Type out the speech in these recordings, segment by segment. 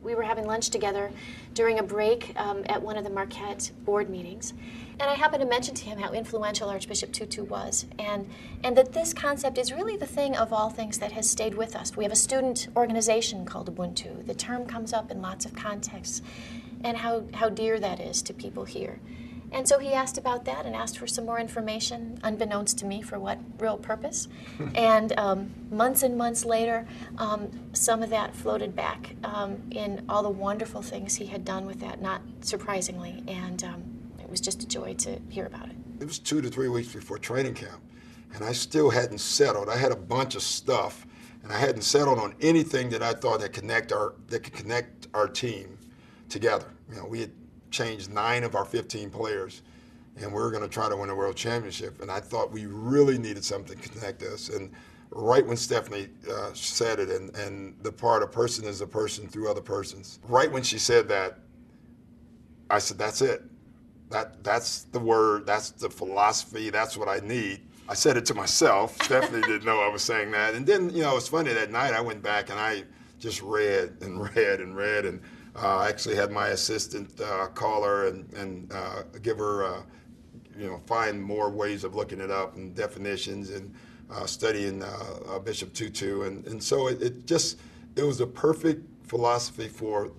we were having lunch together during a break at one of the Marquette board meetings. And I happened to mention to him how influential Archbishop Tutu was, and that this concept is really the thing of all things that has stayed with us. We have a student organization called Ubuntu. The term comes up in lots of contexts, and how dear that is to people here. And so he asked about that and asked for some more information, unbeknownst to me for what real purpose. And months and months later, some of that floated back in all the wonderful things he had done with that, not surprisingly. And it was just a joy to hear about it. It was 2 to 3 weeks before training camp, and I still hadn't settled. I had a bunch of stuff, and I hadn't settled on anything that I thought that could connect our team together. You know, we had changed 9 of our 15 players, and we were going to try to win a world championship. And I thought we really needed something to connect us. And right when Stephanie said it, and the part a person is a person through other persons, right when she said that, I said, that's it. That's the word, that's the philosophy, that's what I need. I said it to myself. Stephanie didn't know I was saying that. And then, you know, it's funny, that night I went back and I just read and read and read, and I actually had my assistant call her and give her, you know, find more ways of looking it up and definitions and studying Bishop Tutu. And so it was a perfect philosophy for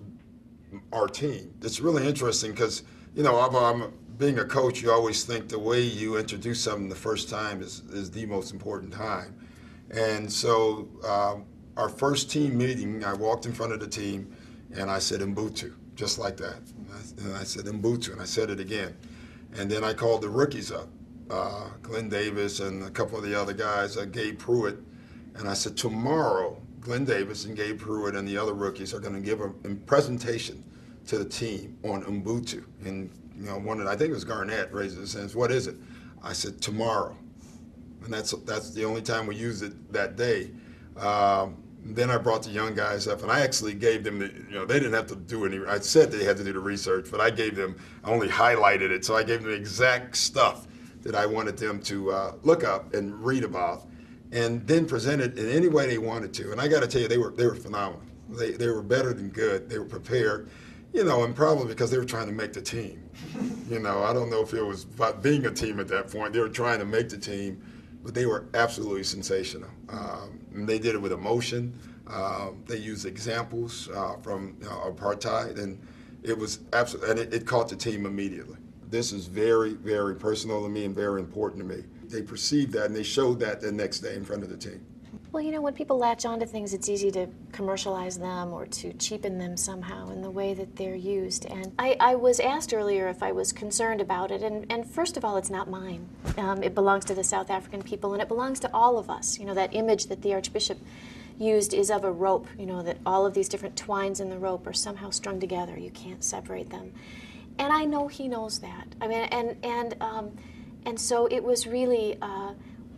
our team. It's really interesting because, you know, being a coach, you always think the way you introduce something the first time is the most important time. And so our first team meeting, I walked in front of the team and I said Ubuntu, just like that. And I said Ubuntu, and I said it again. And then I called the rookies up, Glenn Davis and a couple of the other guys, Gabe Pruitt. And I said, tomorrow, Glenn Davis and Gabe Pruitt and the other rookies are going to give a presentation to the team on Ubuntu. And you know, I think it was Garnett raised his hand, what is it? I said, tomorrow. And that's the only time we used it that day. Then I brought the young guys up, and I actually gave them they didn't have to do any, I said they had to do the research, but I only highlighted it, so I gave them the exact stuff that I wanted them to look up and read about, and then present it in any way they wanted to. And I got to tell you, they were phenomenal. They were better than good. They were prepared, you know, and probably because they were trying to make the team. You know, I don't know if it was about being a team at that point. They were trying to make the team, but they were absolutely sensational. And they did it with emotion. They used examples from apartheid, and it was absolutely, and it caught the team immediately. This is very, very personal to me and very important to me. They perceived that, and they showed that the next day in front of the team. Well, you know, when people latch onto things, it's easy to commercialize them or to cheapen them somehow in the way that they're used. And I was asked earlier if I was concerned about it, and first of all, it's not mine. It belongs to the South African people, and it belongs to all of us. You know, that image that the Archbishop used is of a rope, you know, that all of these different twines in the rope are somehow strung together. You can't separate them. And I know he knows that. I mean, and so it was really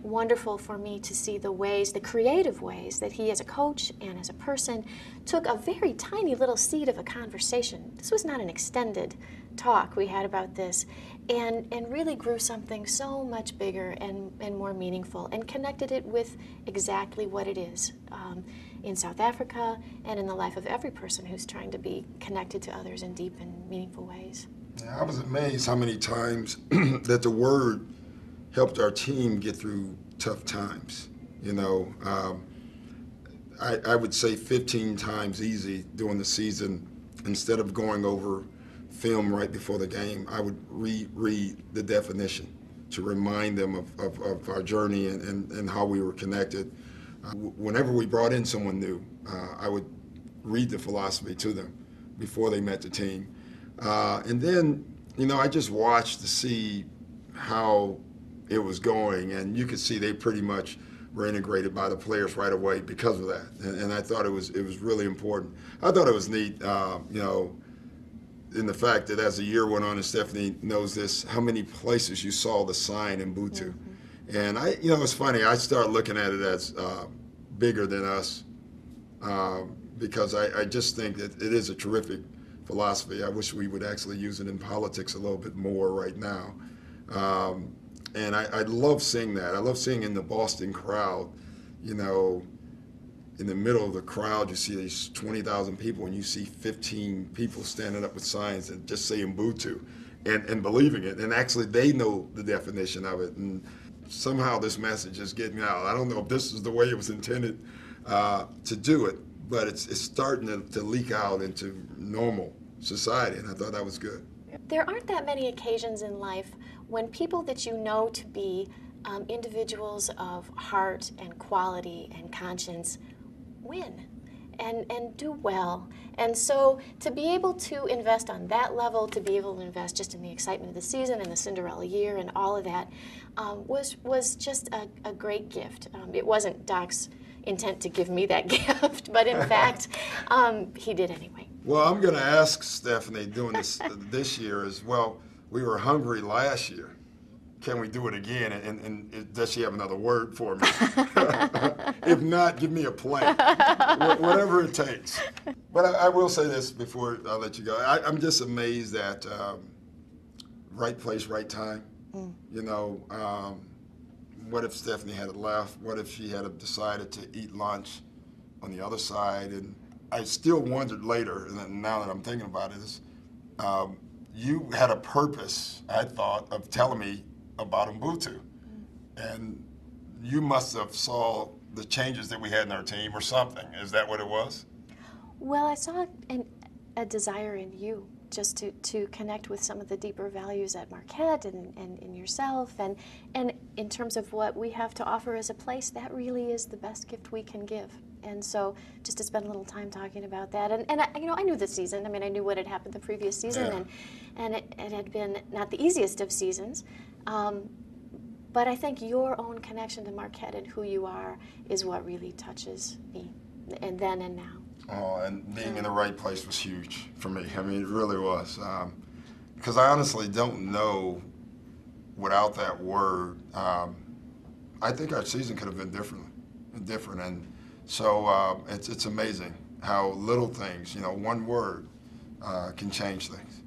wonderful for me to see the creative ways that he as a coach and as a person took a very tiny little seed of a conversation. This was not an extended talk we had about this, and really grew something so much bigger and more meaningful, and connected it with exactly what it is in South Africa and in the life of every person who's trying to be connected to others in deep and meaningful ways. Yeah, I was amazed how many times that the word helped our team get through tough times. You know, I would say 15 times easy during the season, instead of going over film right before the game, I would reread the definition to remind them of our journey and how we were connected. Whenever we brought in someone new, I would read the philosophy to them before they met the team. And then, you know, I just watched to see how it was going, and you could see they pretty much were integrated by the players right away because of that. And I thought it was really important. I thought it was neat, you know, in the fact that as the year went on, and Stephanie knows this, how many places you saw the sign in Ubuntu. Mm-hmm. And you know, it's funny, I started looking at it as bigger than us because I just think that it is a terrific philosophy. I wish we would actually use it in politics a little bit more right now. And I love seeing that. I love seeing in the Boston crowd, you know, in the middle of the crowd, you see these 20,000 people, and you see 15 people standing up with signs and just saying Ubuntu and believing it. And actually, they know the definition of it. And somehow this message is getting out. I don't know if this is the way it was intended to do it, but it's starting to leak out into normal society, and I thought that was good. There aren't that many occasions in life when people that you know to be individuals of heart and quality and conscience win and do well. And so to be able to invest on that level, to be able to invest just in the excitement of the season and the Cinderella year and all of that was just a great gift. It wasn't Doc's intent to give me that gift, but in fact, he did anyway. Well, I'm going to ask Stephanie doing this year as well. We were hungry last year. Can we do it again? And does she have another word for me? If not, give me a plan. Whatever it takes. But I will say this before I let you go. I'm just amazed at right place, right time. You know, what if Stephanie had left? What if she had decided to eat lunch on the other side? And I still wondered later, and now that I'm thinking about it, is you had a purpose, I thought, of telling me about Ubuntu. And you must have saw the changes that we had in our team or something. Is that what it was? Well, I saw a desire in you just to connect with some of the deeper values at Marquette and in yourself. And in terms of what we have to offer as a place, that really is the best gift we can give. And so just to spend a little time talking about that. And I knew the season. I mean, I knew what had happened the previous season. Yeah. And it had been not the easiest of seasons. But I think your own connection to Marquette and who you are is what really touches me, and then and now. Oh, and being in the right place was huge for me. I mean, it really was. Because I honestly don't know, without that word, I think our season could have been different. And so it's amazing how little things, one word, can change things.